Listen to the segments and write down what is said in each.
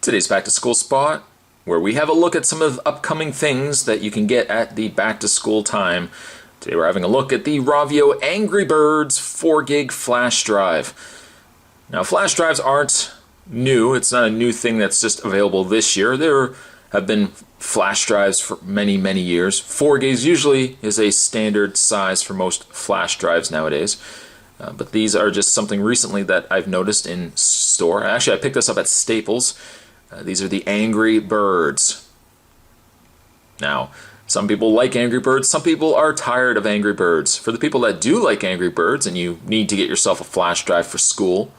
Today's back to school spot, where we have a look at some of the upcoming things that you can get at the back to school time. Today we're having a look at the Rovio Angry Birds 4 gig flash drive. Now flash drives aren't new, it's not a new thing that's just available this year. There have been flash drives for many, many years. 4 gigs usually is a standard size for most flash drives nowadays. But these are just something recently that I've noticed in store. Actually, I picked this up at Staples. These are the Angry Birds. Now, some people like Angry Birds, some people are tired of Angry Birds. For the people that do like Angry Birds and you need to get yourself a flash drive for school,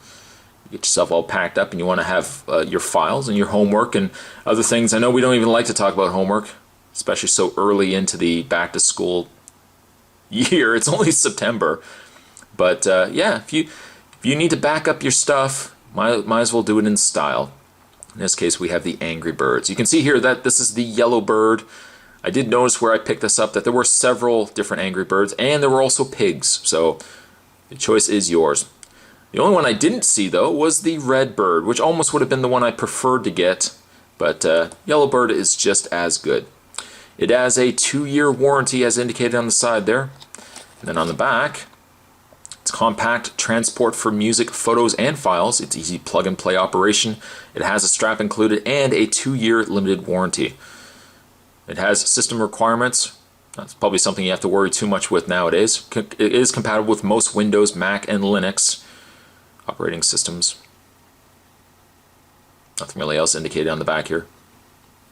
you get yourself all packed up and you want to have your files and your homework and other things. I know we don't even like to talk about homework, especially so early into the back to school year. It's only September. But yeah, if you need to back up your stuff, might as well do it in style. In this case, we have the Angry Birds. You can see here that this is the yellow bird. I did notice where I picked this up that there were several different Angry Birds, and there were also pigs, so the choice is yours. The only one I didn't see, though, was the red bird, which almost would have been the one I preferred to get, but yellow bird is just as good. It has a 2-year warranty, as indicated on the side there. And then on the back, it's compact transport for music, photos, and files. It's easy plug-and-play operation. It has a strap included and a 2-year limited warranty. It has system requirements. That's probably something you have to worry too much with nowadays. It is compatible with most Windows, Mac, and Linux operating systems. Nothing really else indicated on the back here.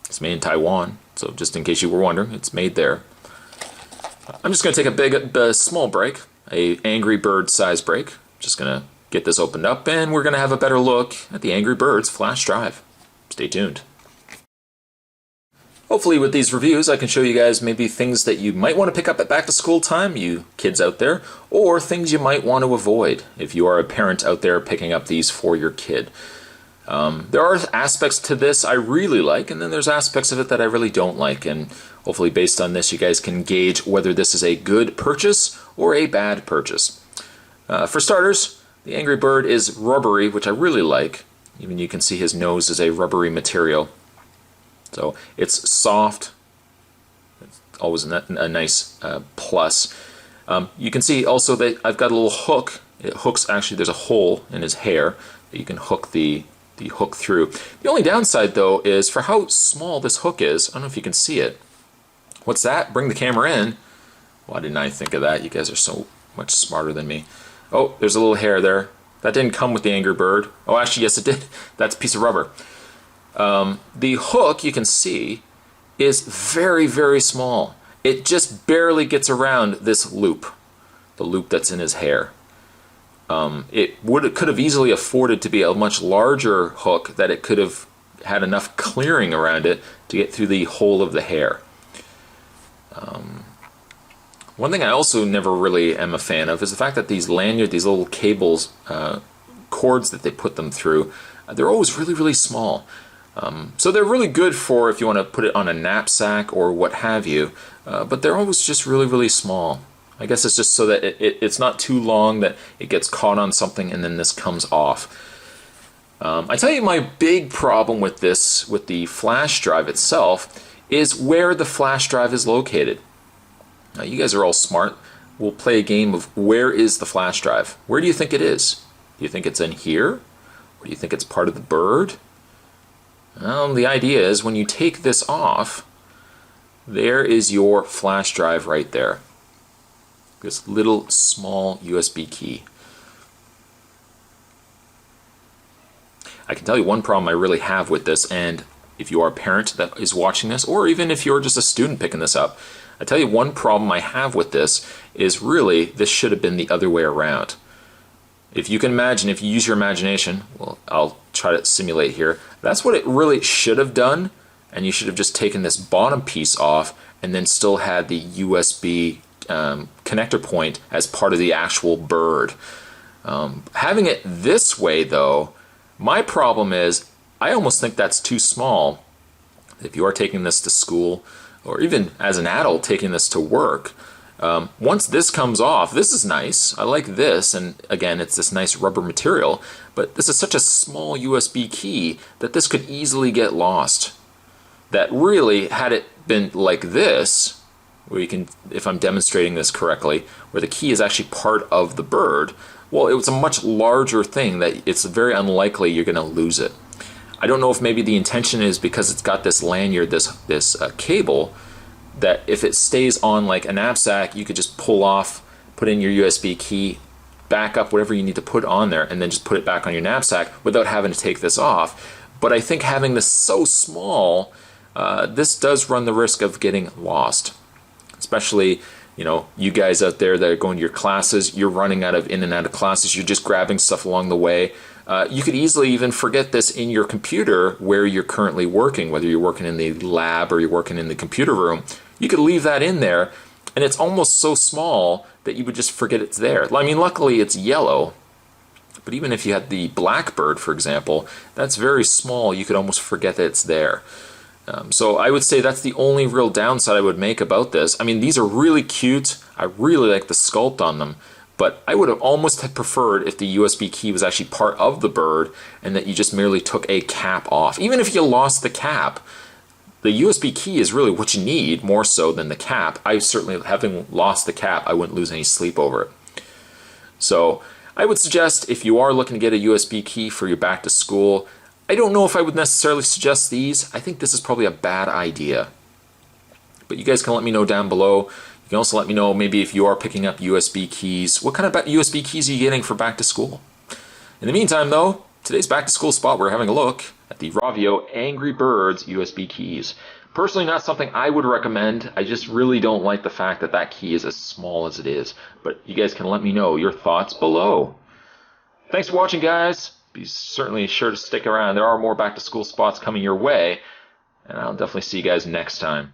It's made in Taiwan, so just in case you were wondering, it's made there. I'm just going to take a small break. A Angry Bird size break. Just gonna get this opened up and we're gonna have a better look at the Angry Birds flash drive. Stay tuned. Hopefully with these reviews I can show you guys maybe things that you might want to pick up at back to school time, you kids out there, or things you might want to avoid if you are a parent out there picking up these for your kid. There are aspects to this I really like, and then there's aspects of it that I really don't like, and hopefully based on this you guys can gauge whether this is a good purchase or a bad purchase. For starters, the Angry Bird is rubbery, which I really like. Even you can see his nose is a rubbery material. So it's soft. It's always a nice plus. You can see also that I've got a little hook. It hooks, actually there's a hole in his hair that you can hook the hook through. The only downside though is for how small this hook is. I don't know if you can see it. What's that? Bring the camera in. Why didn't I think of that? You guys are so much smarter than me. Oh, there's a little hair there. That didn't come with the Angry Bird. Oh, actually, yes, it did. That's a piece of rubber. The hook, you can see, is very, very small. It just barely gets around this loop, the loop that's in his hair. It could have easily afforded to be a much larger hook that it could have had enough clearing around it to get through the hole of the hair. One thing I also never really am a fan of is the fact that these lanyards, these little cables, cords that they put them through, they're always really, really small. So they're really good for if you want to put it on a knapsack or what have you, but they're always just really, really small. I guess it's just so that it's not too long that it gets caught on something and then this comes off. I tell you my big problem with this, with the flash drive itself, is where the flash drive is located. Now you guys are all smart. We'll play a game of where is the flash drive? Where do you think it is? Do you think it's in here? Or do you think it's part of the bird? Well, the idea is when you take this off, there is your flash drive right there. This little small USB key. I can tell you one problem I really have with this, and if you are a parent that is watching this, or even if you're just a student picking this up, I tell you one problem I have with this is really this should have been the other way around. If you can imagine, if you use your imagination, well, I'll try to simulate here, that's what it really should have done, and you should have just taken this bottom piece off and then still had the USB connector point as part of the actual bird. Having it this way though, My problem is, I almost think that's too small. If you are taking this to school, or even as an adult taking this to work, once this comes off, this is nice. I like this, and again, it's this nice rubber material, but this is such a small USB key that this could easily get lost. That really, had it been like this, where you can, if I'm demonstrating this correctly, where the key is actually part of the bird, well, it was a much larger thing that it's very unlikely you're going to lose it. I don't know if maybe the intention is because it's got this lanyard, this cable, that if it stays on like a knapsack, you could just pull off, put in your USB key, back up whatever you need to put on there, and then just put it back on your knapsack without having to take this off. But I think having this so small, this does run the risk of getting lost. Especially, you guys out there that are going to your classes, you're running in and out of classes, you're just grabbing stuff along the way. You could easily even forget this in your computer where you're currently working, whether you're working in the lab or you're working in the computer room. You could leave that in there, and it's almost so small that you would just forget it's there. I mean, luckily it's yellow, but even if you had the blackbird, for example, that's very small. You could almost forget that it's there. So I would say that's the only real downside I would make about this. I mean, these are really cute. I really like the sculpt on them, but I would have almost have preferred if the USB key was actually part of the bird and that you just merely took a cap off. Even if you lost the cap, the USB key is really what you need more so than the cap. I certainly, having lost the cap, I wouldn't lose any sleep over it. So I would suggest if you are looking to get a USB key for your back to school, I don't know if I would necessarily suggest these. I think this is probably a bad idea. But you guys can let me know down below. You can also let me know maybe if you are picking up USB keys. What kind of USB keys are you getting for back to school? In the meantime though, today's back to school spot, we're having a look at the Rovio Angry Birds USB keys. Personally, not something I would recommend. I just really don't like the fact that that key is as small as it is. But you guys can let me know your thoughts below. Thanks for watching, guys. Be certainly sure to stick around. There are more back to school spots coming your way, and I'll definitely see you guys next time.